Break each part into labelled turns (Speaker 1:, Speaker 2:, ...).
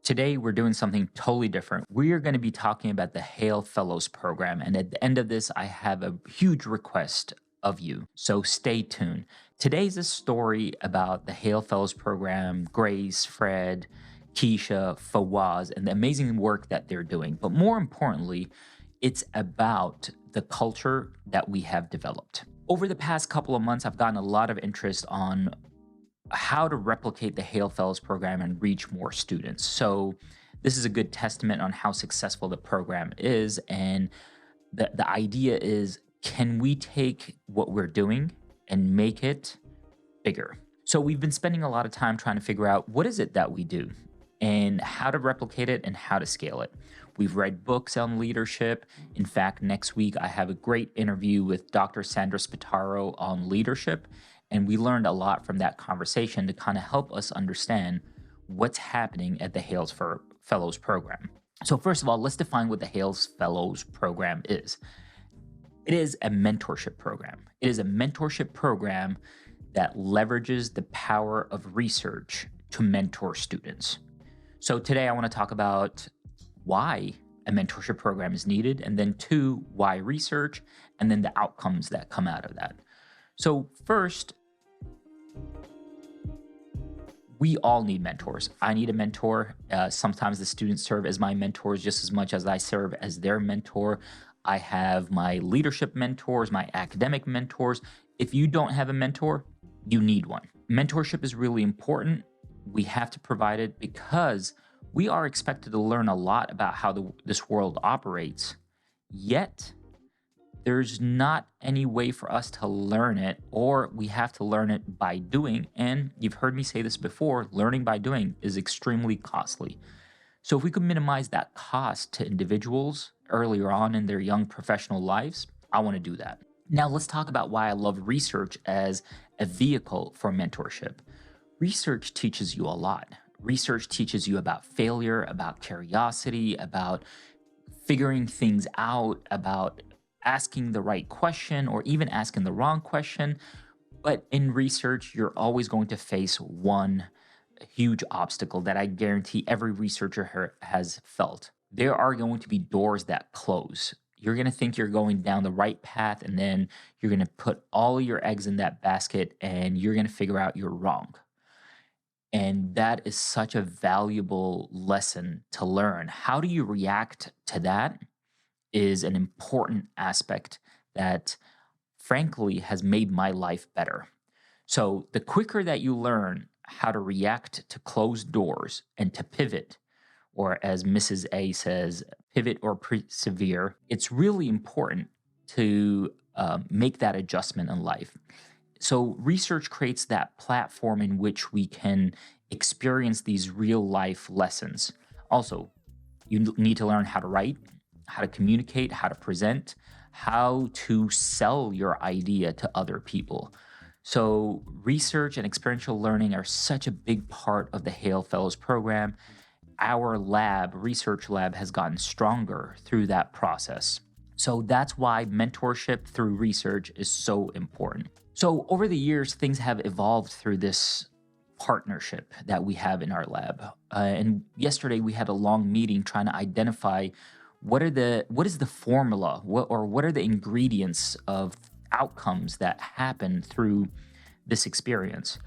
Speaker 1: Today, we're doing something totally different. We are going to be talking about the Haile Fellows program. And at the end of this, I have a huge request of you. So stay tuned. Today's a story about the Haile Fellows program, Grace, Fred, Keisha, Fawaz, and the amazing work that they're doing. But more importantly, it's about the culture that we have developed. Over the past couple of months, I've gotten a lot of interest on how to replicate the Hail Fellows program and reach more students. So this is a good testament on how successful the program is. And the idea is, can we take what we're doing and make it bigger? So we've been spending a lot of time trying to figure out what is it that we do and how to replicate it and how to scale it. We've read books on leadership. In fact, next week I have a great interview with Dr. Sandra Spataro on leadership. And we learned a lot from that conversation to kind of help us understand what's happening at the Hails for Fellows program. So first of all, let's define what the Hails Fellows program is. It is a mentorship program. It is a mentorship program that leverages the power of research to mentor students. So today I want to talk about why a mentorship program is needed, and then two, why research, and then the outcomes that come out of that. So first, we all need mentors. I need a mentor. Sometimes the students serve as my mentors just as much as I serve as their mentor. I have my leadership mentors, my academic mentors. If you don't have a mentor, you need one. Mentorship is really important. We have to provide it because we are expected to learn a lot about how this world operates. Yet, there's not any way for us to learn it, or we have to learn it by doing. And you've heard me say this before, learning by doing is extremely costly. So if we could minimize that cost to individuals earlier on in their young professional lives, I want to do that. Now let's talk about why I love research as a vehicle for mentorship. Research teaches you a lot. Research teaches you about failure, about curiosity, about figuring things out, about asking the right question or even asking the wrong question. But in research, you're always going to face one huge obstacle that I guarantee every researcher has felt. There are going to be doors that close. You're going to think you're going down the right path, and then you're going to put all of your eggs in that basket and you're going to figure out you're wrong. And that is such a valuable lesson to learn. How do you react to that is an important aspect that, frankly, has made my life better. So the quicker that you learn how to react to closed doors and to pivot, or as Mrs. A says, pivot or persevere, it's really important to make that adjustment in life. So research creates that platform in which we can experience these real life lessons. Also, you need to learn how to write, how to communicate, how to present, how to sell your idea to other people. So research and experiential learning are such a big part of the Hail Fellows program. Our research lab, has gotten stronger through that process. So that's why mentorship through research is so important. So over the years, things have evolved through this partnership that we have in our lab. And yesterday we had a long meeting trying to identify what is the formula, what are the ingredients of outcomes that happen through this experience.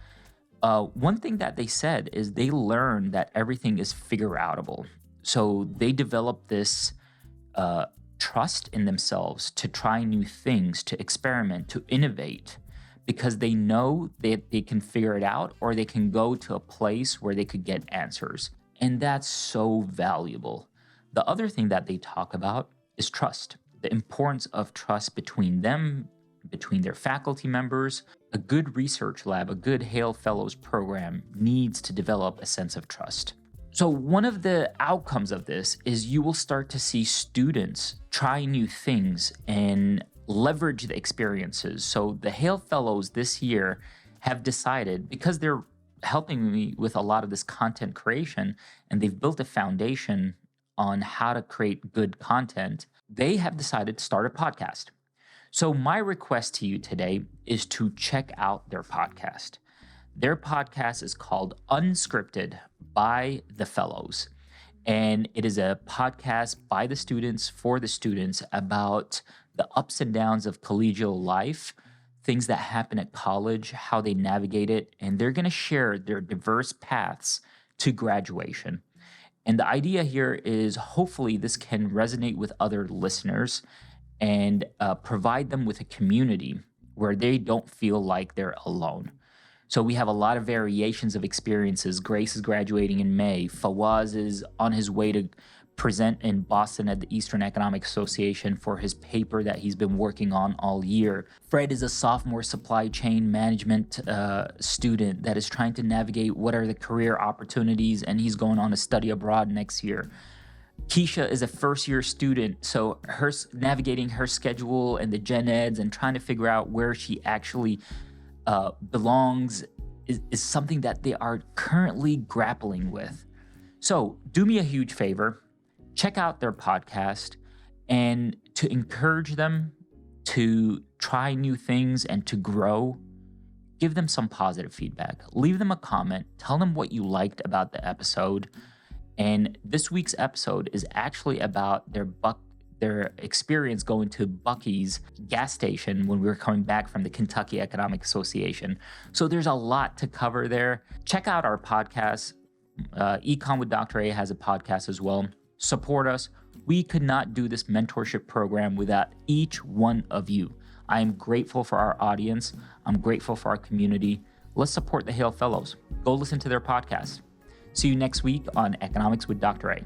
Speaker 1: One thing that they said is they learned that everything is figure outable. So they developed this trust in themselves to try new things, to experiment, to innovate, because they know that they can figure it out, or they can go to a place where they could get answers. And that's so valuable. The other thing that they talk about is trust, the importance of trust between them, between their faculty members. A good research lab, a good Hail Fellows program needs to develop a sense of trust. So one of the outcomes of this is you will start to see students try new things and leverage the experiences. So the Hail Fellows this year have decided, because they're helping me with a lot of this content creation, and they've built a foundation on how to create good content, they have decided to start a podcast. So my request to you today is to check out their podcast. Their podcast is called Unscripted by the Fellows. And it is a podcast by the students for the students about the ups and downs of collegial life, things that happen at college, how they navigate it, and they're going to share their diverse paths to graduation. And the idea here is hopefully this can resonate with other listeners and provide them with a community where they don't feel like they're alone. So we have a lot of variations of experiences. Grace is graduating in May. Fawaz is on his way to present in Boston at the Eastern Economic Association for his paper that he's been working on all year. Fred is a sophomore supply chain management student that is trying to navigate what are the career opportunities, and he's going on to study abroad next year. Keisha is a first-year student, so her navigating her schedule and the gen eds and trying to figure out where she actually belongs is something that they are currently grappling with. So do me a huge favor, check out their podcast, and to encourage them to try new things and to grow, give them some positive feedback. Leave them a comment. Tell them what you liked about the episode. And this week's episode is actually about their experience going to Buc-ee's gas station when we were coming back from the Kentucky Economic Association. So there's a lot to cover there. Check out our podcast. Econ with Dr. A has a podcast as well. Support us. We could not do this mentorship program without each one of you. I am grateful for our audience. I'm grateful for our community. Let's support the Haile Fellows. Go listen to their podcast. See you next week on Economics with Dr. A.